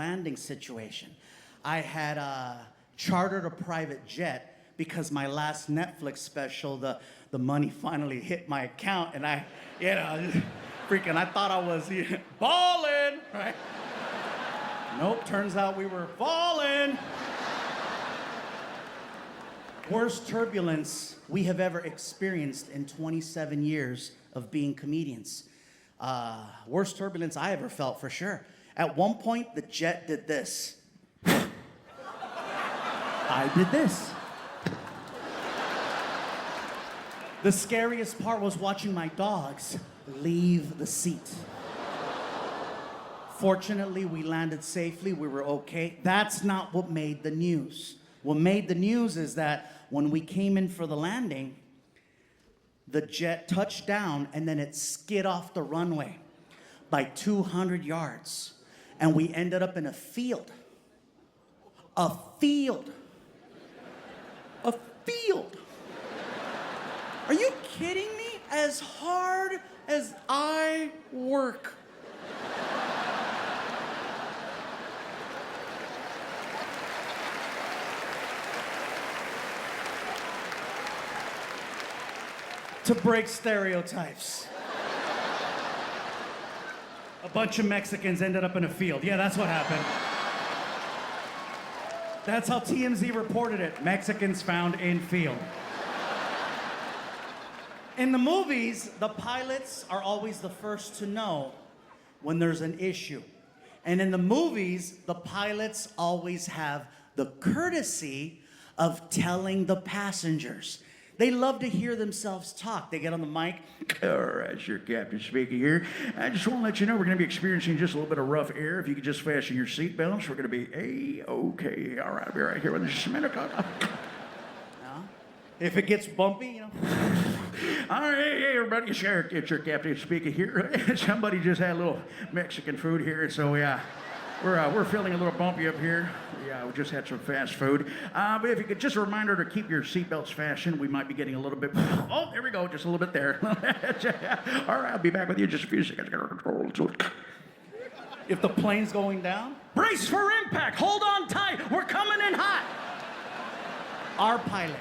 landing situation. I had chartered a private jet because my last Netflix special, the money finally hit my account, and I thought I was balling, right? Nope, turns out we were falling. Worst turbulence we have ever experienced in 27 years of being comedians. Worst turbulence I ever felt, for sure. At one point, the jet did this. I did this. The scariest part was watching my dogs leave the seat. Fortunately, we landed safely. We were okay. That's not what made the news. What made the news is that when we came in for the landing, the jet touched down and then it skid off the runway by 200 yards. And we ended up in a field. A field. A field. Are you kidding me? As hard as I work. To break stereotypes. A bunch of Mexicans ended up in a field. Yeah, that's what happened. That's how TMZ reported it. Mexicans found in field. In the movies, the pilots are always the first to know when there's an issue. And in the movies, the pilots always have the courtesy of telling the passengers. They love to hear themselves talk. They get on the mic. All right, sure, Captain speaking here. I just want to let you know we're going to be experiencing just a little bit of rough air. If you could just fasten your seatbelts, we're going to be A-okay. All right, I'll be right here with just a minute. If it gets bumpy, you know. All right, hey, everybody, it's your Captain speaking here. Somebody just had a little Mexican food here, so yeah. We're feeling a little bumpy up here. Yeah, we just had some fast food. But if you could, just a reminder to keep your seatbelts fastened. We might be getting a little bit. Oh, there we go, just a little bit there. All right, I'll be back with you in just a few seconds. If the plane's going down, brace for impact. Hold on tight. We're coming in hot. Our pilot,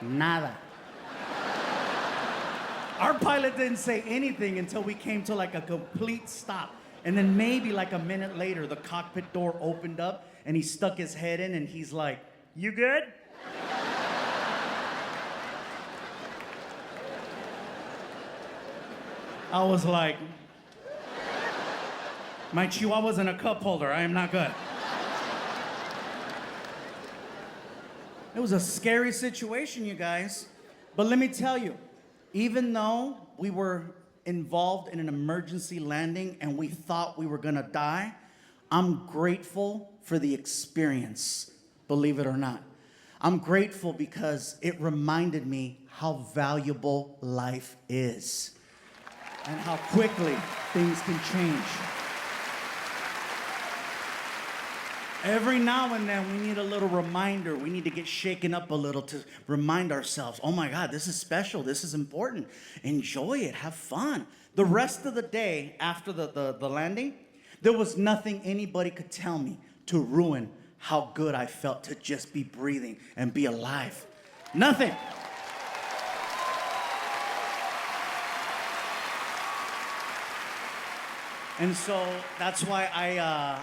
nada. Our pilot didn't say anything until we came to like a complete stop. And then maybe like a minute later, the cockpit door opened up and he stuck his head in and he's like, "You good?" I was like, my chihuahua's in a cup holder. I am not good. It was a scary situation, you guys. But let me tell you, even though we were involved in an emergency landing and we thought we were gonna die, I'm grateful for the experience, believe it or not. I'm grateful because it reminded me how valuable life is and how quickly things can change. Every now and then, we need a little reminder. We need to get shaken up a little to remind ourselves, oh my God, this is special, this is important. Enjoy it, have fun. The rest of the day after the landing, there was nothing anybody could tell me to ruin how good I felt to just be breathing and be alive. Nothing. And so that's why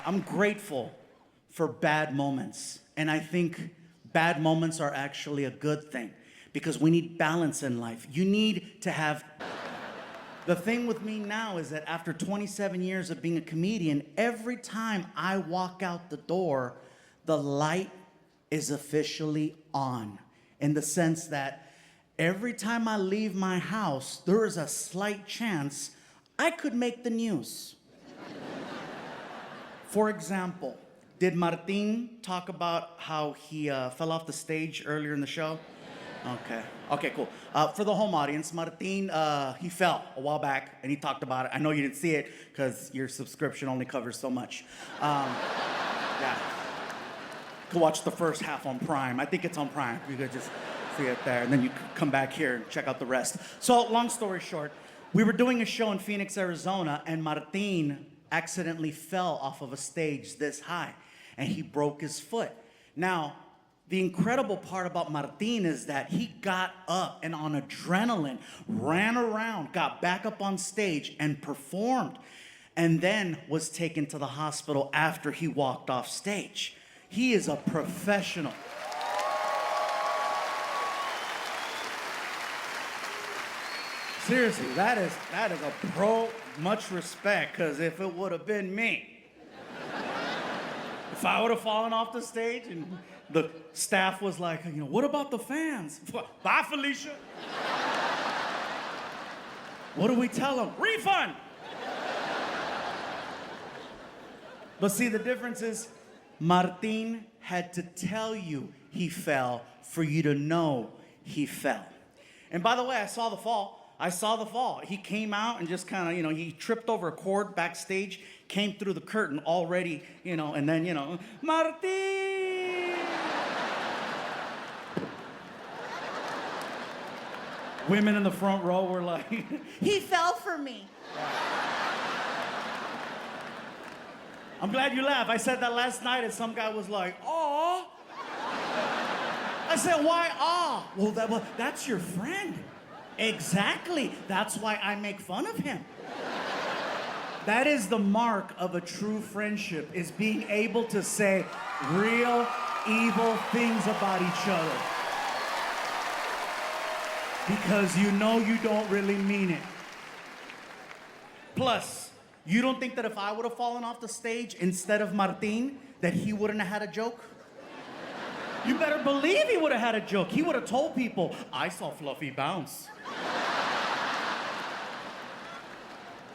I'm grateful for bad moments. And I think bad moments are actually a good thing because we need balance in life. You need to have... The thing with me now is that after 27 years of being a comedian, every time I walk out the door, the light is officially on. In the sense that every time I leave my house, there is a slight chance I could make the news. For example, did Martin talk about how he fell off the stage earlier in the show? Okay, cool. For the home audience, Martin, he fell a while back, and he talked about it. I know you didn't see it, because your subscription only covers so much. Yeah. To watch the first half on Prime. I think it's on Prime. You could just see it there, and then you come back here and check out the rest. So, long story short, we were doing a show in Phoenix, Arizona, and Martin accidentally fell off of a stage this high, and he broke his foot. Now, the incredible part about Martin is that he got up and on adrenaline, ran around, got back up on stage and performed, and then was taken to the hospital after he walked off stage. He is a professional. Seriously, that is a pro, much respect, because if it would have been me, if I would have fallen off the stage and the staff was like, what about the fans? Bye, Felicia. What do we tell them? Refund. But see, the difference is Martin had to tell you he fell for you to know he fell. And by the way, I saw the fall. He came out and just kind of, he tripped over a cord backstage, came through the curtain already, and then, Martin! Women in the front row were like, He fell for me. I'm glad you laughed. I said that last night and some guy was like, aw. I said, why aw? Well, that's your friend. Exactly. That's why I make fun of him. That is the mark of a true friendship, is being able to say real evil things about each other. Because you know you don't really mean it. Plus, you don't think that if I would have fallen off the stage instead of Martin, that he wouldn't have had a joke? You better believe he would have had a joke. He would have told people, I saw Fluffy bounce.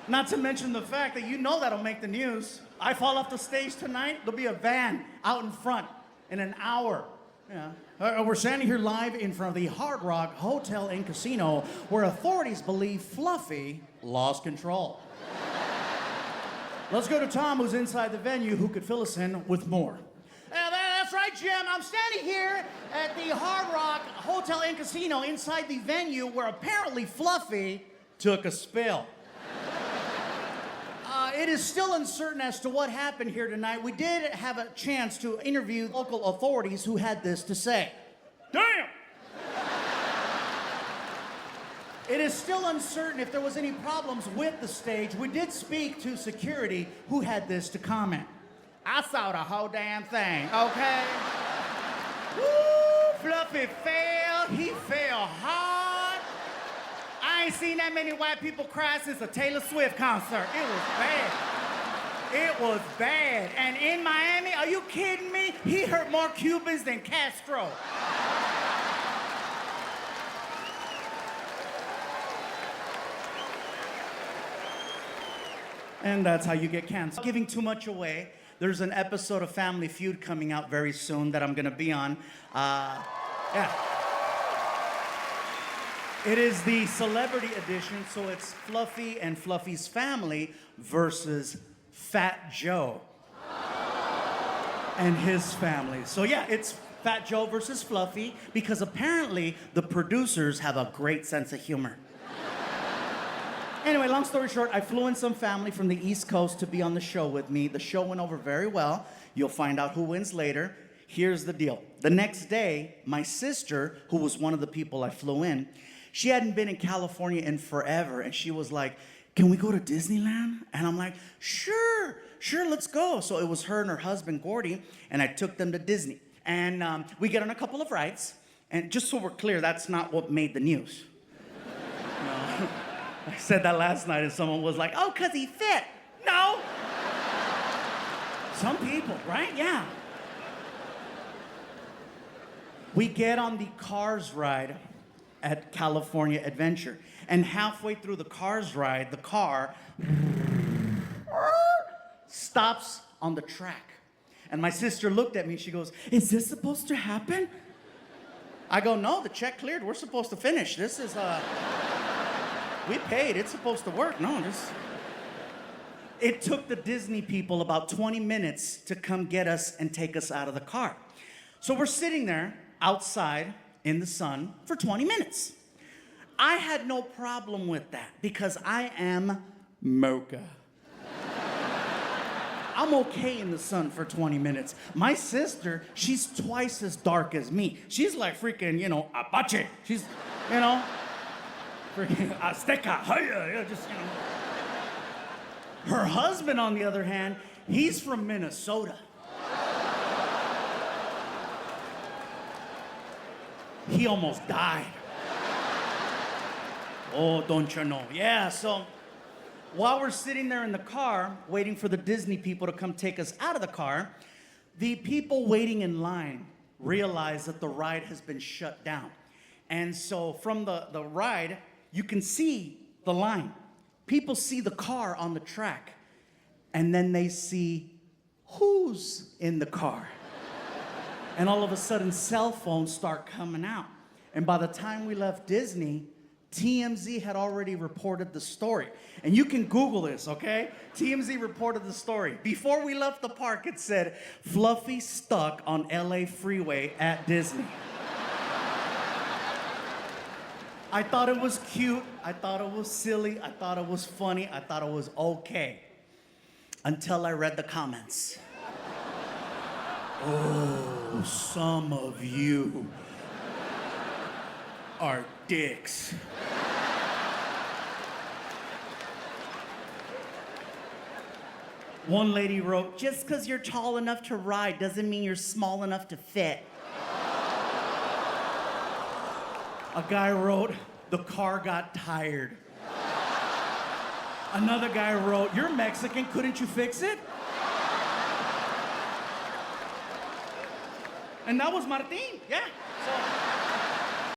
Not to mention the fact that that'll make the news. I fall off the stage tonight, there'll be a van out in front in an hour. Yeah. We're standing here live in front of the Hard Rock Hotel and Casino, where authorities believe Fluffy lost control. Let's go to Tom, who's inside the venue, who could fill us in with more. That's right, Jim. I'm standing here at the Hard Rock Hotel and Casino inside the venue where apparently Fluffy took a spill. It is still uncertain as to what happened here tonight. We did have a chance to interview local authorities who had this to say. Damn! It is still uncertain if there was any problems with the stage. We did speak to security who had this to comment. I saw the whole damn thing, okay? Woo! Fluffy fell. He fell hard. I ain't seen that many white people cry since a Taylor Swift concert. It was bad. It was bad. And in Miami, are you kidding me? He hurt more Cubans than Castro. And that's how you get canceled. Giving too much away. There's an episode of Family Feud coming out very soon that I'm gonna be on. Yeah. It is the celebrity edition, so it's Fluffy and Fluffy's family versus Fat Joe and his family. So yeah, it's Fat Joe versus Fluffy, because apparently the producers have a great sense of humor. Anyway, long story short, I flew in some family from the East Coast to be on the show with me. The show went over very well. You'll find out who wins later. Here's the deal. The next day, my sister, who was one of the people I flew in, she hadn't been in California in forever, and she was like, can we go to Disneyland? And I'm like, sure, let's go. So it was her and her husband, Gordy, and I took them to Disney. And we get on a couple of rides, and just so we're clear, that's not what made the news. No. I said that last night, and someone was like, oh, 'cause he fit. No. Some people, right? Yeah. We get on the Cars ride at California Adventure. And halfway through the Cars ride, the car stops on the track. And my sister looked at me, she goes, is this supposed to happen? I go, no, the check cleared. We're supposed to finish. This is, we paid. It's supposed to work. No, It took the Disney people about 20 minutes to come get us and take us out of the car. So we're sitting there outside in the sun for 20 minutes. I had no problem with that because I am mocha. I'm okay in the sun for 20 minutes. My sister, she's twice as dark as me. She's like freaking, Apache. She's, freaking Azteca. Yeah, just, Her husband, on the other hand, he's from Minnesota. He almost died. Oh, don't you know? Yeah, so while we're sitting there in the car, waiting for the Disney people to come take us out of the car, the people waiting in line realize that the ride has been shut down. And so from the ride, you can see the line. People see the car on the track, and then they see who's in the car. And all of a sudden, cell phones start coming out. And by the time we left Disney, TMZ had already reported the story. And you can Google this, okay? TMZ reported the story. Before we left the park, it said, Fluffy stuck on LA freeway at Disney. I thought it was cute. I thought it was silly. I thought it was funny. I thought it was okay. Until I read the comments. Oh, some of you are dicks. One lady wrote, just because you're tall enough to ride doesn't mean you're small enough to fit. A guy wrote, the car got tired. Another guy wrote, you're Mexican, couldn't you fix it? And that was Martin, yeah. So